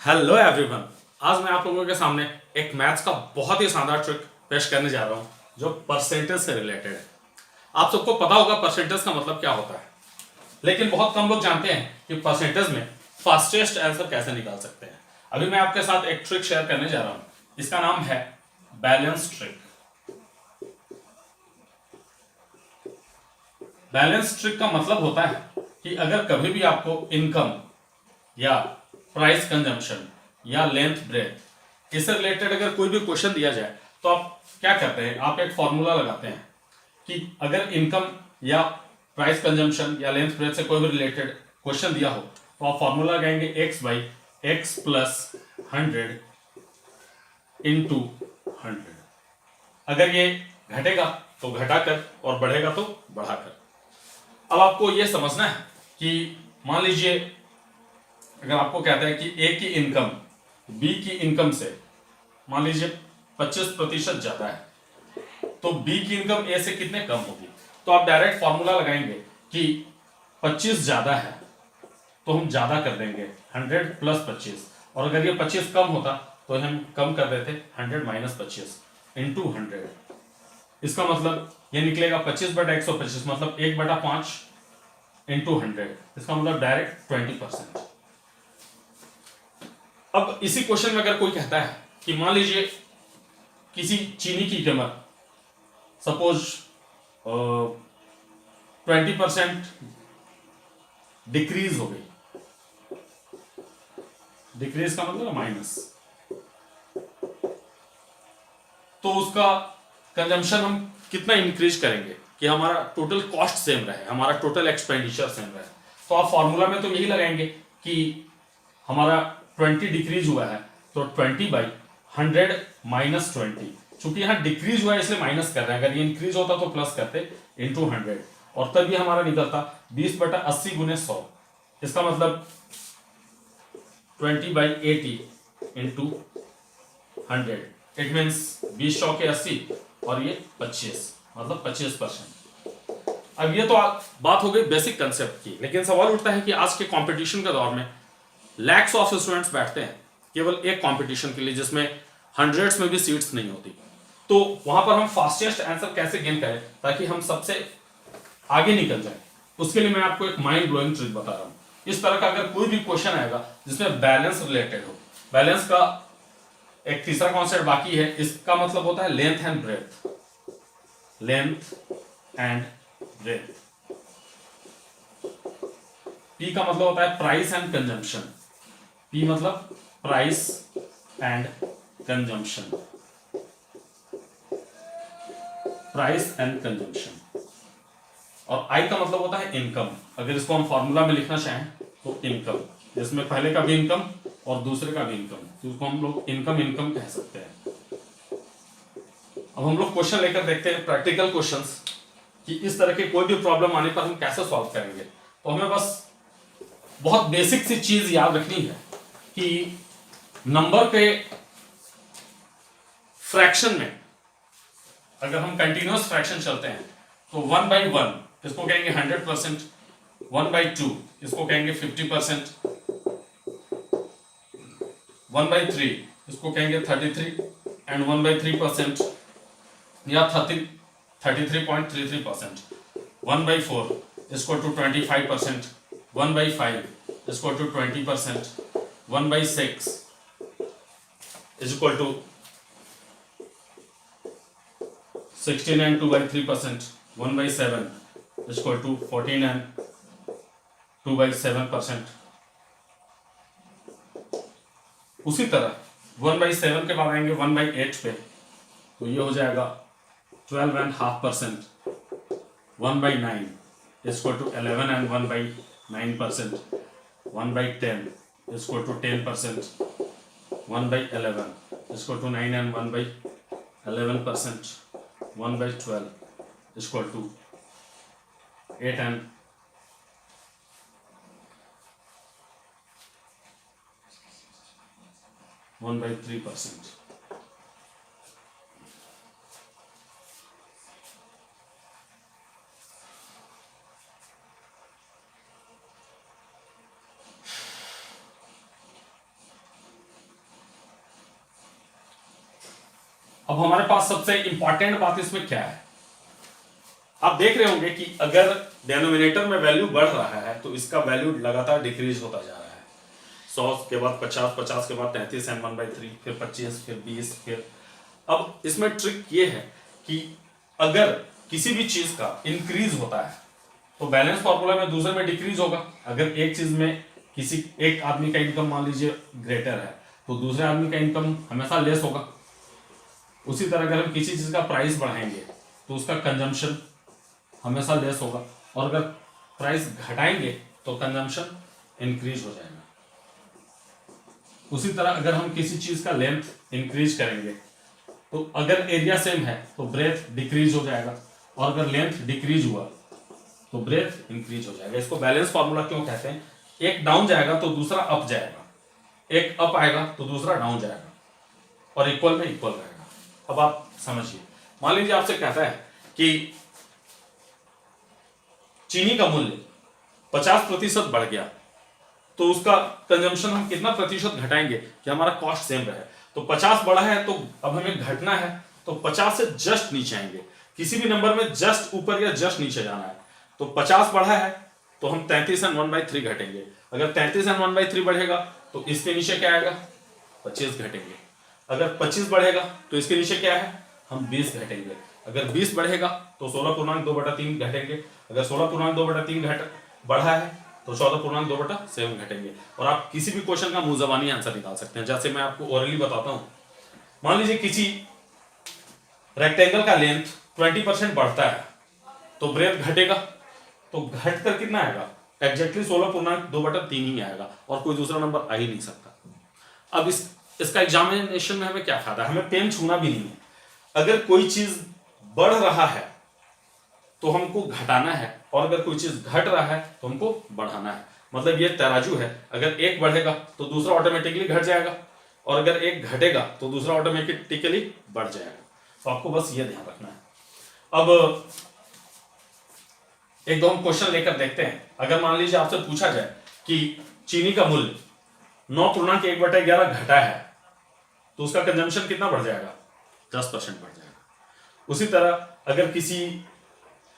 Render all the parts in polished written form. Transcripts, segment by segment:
Hello everyone. आज मैं आप लोगों के सामने एक मैथ्स का बहुत ही शानदार ट्रिक पेश करने जा रहा हूं जो परसेंटेज से रिलेटेड है। आप सबको पता होगा परसेंटेज का मतलब क्या होता है, लेकिन बहुत कम लोग जानते हैं कि परसेंटेज में फास्टेस्ट आंसर कैसे निकाल सकते हैं। अभी मैं आपके साथ एक ट्रिक शेयर करने जा रहा हूं, इसका नाम है बैलेंस ट्रिक। बैलेंस ट्रिक का मतलब होता है कि अगर कभी भी आपको इनकम या प्राइस कंजम्पशन या लेंथ ब्रेथ इससे रिलेटेड अगर कोई भी क्वेश्चन दिया जाए तो आप क्या करते हैं, आप एक फॉर्मूला लगाते हैं कि अगर इनकम या प्राइस कंजम्पशन या लेंथ ब्रेथ से कोई भी रिलेटेड क्वेश्चन दिया हो तो आप फॉर्मूला लगाएंगे x by x plus 100 into 100। अगर ये घटेगा तो घटाकर और बढ़ेगा तो बढ़ाकर। अब आपको ये समझना है कि मान लीजिए अगर आपको कहता है कि ए की इनकम बी की इनकम से मान लीजिए 25% ज्यादा है तो बी की इनकम ए से कितने कम होगी, तो आप डायरेक्ट फॉर्मूला लगाएंगे कि 25 ज्यादा है तो हम ज्यादा कर देंगे 100 प्लस 25, और अगर ये 25 कम होता तो हम कम कर देते 100 माइनस 25 इंटू 100। इसका मतलब ये निकलेगा 25/125 मतलब 1/5 इंटू 100। इसका मतलब डायरेक्ट 20%। अब इसी क्वेश्चन में अगर कोई कहता है कि मान लीजिए किसी चीनी की कीमत सपोज 20% डिक्रीज हो गई, डिक्रीज का मतलब माइनस, तो उसका कंजम्पशन हम कितना इंक्रीज करेंगे कि हमारा टोटल कॉस्ट सेम रहे, हमारा टोटल एक्सपेंडिचर सेम रहे। तो आप फॉर्मूला में तो यही लगाएंगे कि हमारा 20 डिक्रीज हुआ है तो 20/100 माइनस 20। चूंकि यहाँ डिक्रीज हुआ है इसलिए माइनस कर रहे हैं, अगर ये इंक्रीज होता तो प्लस करते इंटू 100, और तब ये हमारा निकलता 20/80 गुने 100। इसका मतलब 20/80 इंटू 100। इट मीन्स 20 100 के 80 और ये 25 मतलब 25%। अब ये तो बात हो गई बेसिक कंसेप्ट की, लेकिन सवाल उठता है कि आज के कंपटीशन के दौर में लैक्स ऑफ स्टूडेंट्स बैठते हैं केवल एक कंपटीशन के लिए जिसमें हंड्रेड्स में भी सीट्स नहीं होती, तो वहां पर हम फास्टेस्ट आंसर कैसे गेन करें ताकि हम सबसे आगे निकल जाए। उसके लिए मैं आपको एक माइंड ब्लोइंग ट्रिक बता रहा हूं। इस तरह का अगर कोई भी क्वेश्चन आएगा जिसमें बैलेंस रिलेटेड हो, बैलेंस का एक तीसरा कॉन्सेप्ट बाकी है, इसका मतलब होता है length and breadth. Length and breadth. P का मतलब होता है प्राइस एंड कंजम्पशन। पी मतलब price and consumption. Price and consumption. और आई का मतलब होता है इनकम। अगर इसको हम फॉर्मूला में लिखना चाहें तो इनकम, जिसमें पहले का भी इनकम और दूसरे का भी इनकम, जिसको हम लोग इनकम इनकम कह सकते हैं। अब हम लोग क्वेश्चन लेकर देखते हैं, प्रैक्टिकल क्वेश्चंस, कि इस तरह के कोई भी प्रॉब्लम आने पर हम कैसे सॉल्व करेंगे। तो हमें बस बहुत बेसिक सी चीज याद रखनी है कि नंबर के फ्रैक्शन में अगर हम कंटिन्यूअस फ्रैक्शन चलते हैं तो 1/1 इसको कहेंगे 100%, 1/2 इसको कहेंगे 50%, 1/3 इसको कहेंगे 33 एंड 1/3% या 33.33%, 1/4 इसको टू 25%, 1/5 इसको to 20%, 1/6 is equal to 16 and 2/3%, 1/7 is equal to 14 and 2/7%। उसी तरह 1/7 के बाद आएंगे 1/8 पे, तो ये हो जाएगा 12.5%, 1/9 is equal to 11 and 1/9%, 1/10 is equal to 10%, 1/11 is equal to 9 and 1/11%, 1/12 is equal to 8 and 1/3%। अब हमारे पास सबसे इंपॉर्टेंट बात इसमें क्या है, आप देख रहे होंगे कि अगर डेनोमिनेटर में वैल्यू बढ़ रहा है तो इसका वैल्यू लगातार डिक्रीज होता जा रहा है। 100 के बाद 50, 50 के बाद 33 एंड 1/3, फिर 25, फिर 20, फिर अब इसमें ट्रिक ये है कि अगर किसी भी चीज का इंक्रीज होता है तो बैलेंस फॉर्मूला में दूसरे में डिक्रीज होगा। अगर एक चीज में किसी एक आदमी का इनकम मान लीजिए ग्रेटर है तो दूसरे आदमी का इनकम हमेशा लेस होगा। उसी तरह अगर हम किसी चीज का प्राइस बढ़ाएंगे तो उसका कंजम्पशन हमेशा लेस होगा, और अगर प्राइस घटाएंगे तो कंजम्पशन इंक्रीज हो जाएगा। उसी तरह अगर हम किसी चीज का लेंथ इंक्रीज करेंगे तो अगर एरिया सेम है तो ब्रेथ डिक्रीज हो जाएगा, और अगर लेंथ डिक्रीज हुआ तो ब्रेथ इंक्रीज हो जाएगा। इसको बैलेंस फॉर्मूला क्यों कहते हैं, एक डाउन जाएगा तो दूसरा अप जाएगा, एक अप आएगा तो दूसरा डाउन जाएगा, और इक्वल में इक्वल रहेगा। अब आप समझिए, मान लीजिए आपसे कहता है कि चीनी का मूल्य 50% बढ़ गया तो उसका कंजम्पशन हम कितना प्रतिशत घटाएंगे कि हमारा कॉस्ट सेम रहे। तो 50 बढ़ा है तो अब हमें घटना है तो 50 से जस्ट नीचे आएंगे, किसी भी नंबर में जस्ट ऊपर या जस्ट नीचे जाना है। तो 50 बढ़ा है तो हम 33 एंड 1/3 घटेंगे। अगर 33 एंड 1/3 बढ़ेगा तो इसके नीचे क्या आएगा, 25 घटेंगे। अगर 25 बढ़ेगा तो इसके नीचे क्या है, हम 20 घटेंगे। अगर 20 बढ़ेगा तो 16.2/3 घटेंगे। अगर 16.2/3 बढ़ा है तो 14.2/7 घटेंगे। और आप किसी भी क्वेश्चन का मुंह जबानी आंसर निकाल सकते हैं। जैसे मैं आपको ओरली बताता हूं, मान लीजिए किसी रेक्टेंगल का लेंथ 20% बढ़ता है तो ब्रेथ घटेगा, तो घटकर कितना आएगा, एग्जैक्टली 16.2/3 ही आएगा, और कोई दूसरा नंबर आ ही नहीं सकता। अब इसका एग्जामिनेशन में हमें क्या फायदा है, हमें पेन छूना भी नहीं है। अगर कोई चीज बढ़ रहा है तो हमको घटाना है, और अगर कोई चीज घट रहा है तो हमको बढ़ाना है। मतलब ये तराजू है, अगर एक बढ़ेगा तो दूसरा ऑटोमेटिकली घट जाएगा, और अगर एक घटेगा तो दूसरा ऑटोमेटिकली बढ़ जाएगा। तो आपको बस ये ध्यान रखना है। अब एक दो हम क्वेश्चन लेकर देखते हैं। अगर मान लीजिए आपसे पूछा जाए कि चीनी का मूल्य 9.1/11 घटा है तो उसका कंजम्पशन कितना बढ़ जाएगा, 10% बढ़ जाएगा। उसी तरह अगर किसी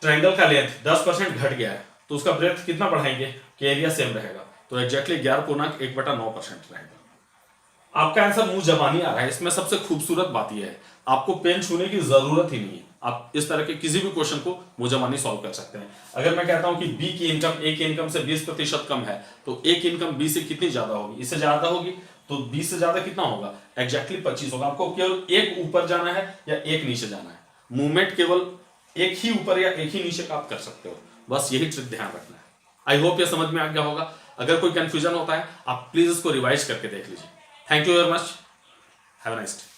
ट्रायंगल का लेंथ 10% घट गया है तो उसका ब्रेथ कितना बढ़ाएंगे कि एरिया सेम रहेगा, तो एग्जैक्टली 11.1/9% रहेगा। आपका आंसर मुंह जबानी आ रहा है। इसमें सबसे खूबसूरत बात यह है, आपको पेन छूने की जरूरत ही नहीं है। आप इस तरह के किसी भी क्वेश्चन को मुंह जबानी सॉल्व कर सकते हैं। अगर मैं कहता हूं कि बी की इनकम ए की इनकम से 20% कम है तो ए की इनकम बी से कितनी ज्यादा होगी, इससे ज्यादा होगी, तो 20 से ज्यादा कितना होगा, एग्जैक्टली 25 होगा। आपको केवल एक ऊपर जाना है या एक नीचे जाना है, मूवमेंट केवल एक ही ऊपर या एक ही नीचे का आप कर सकते हो। बस यही ट्रिक ध्यान रखना है। आई होप ये समझ में आ गया होगा। अगर कोई कंफ्यूजन होता है आप प्लीज इसको रिवाइज करके देख लीजिए। Thank you very much, have a nice day.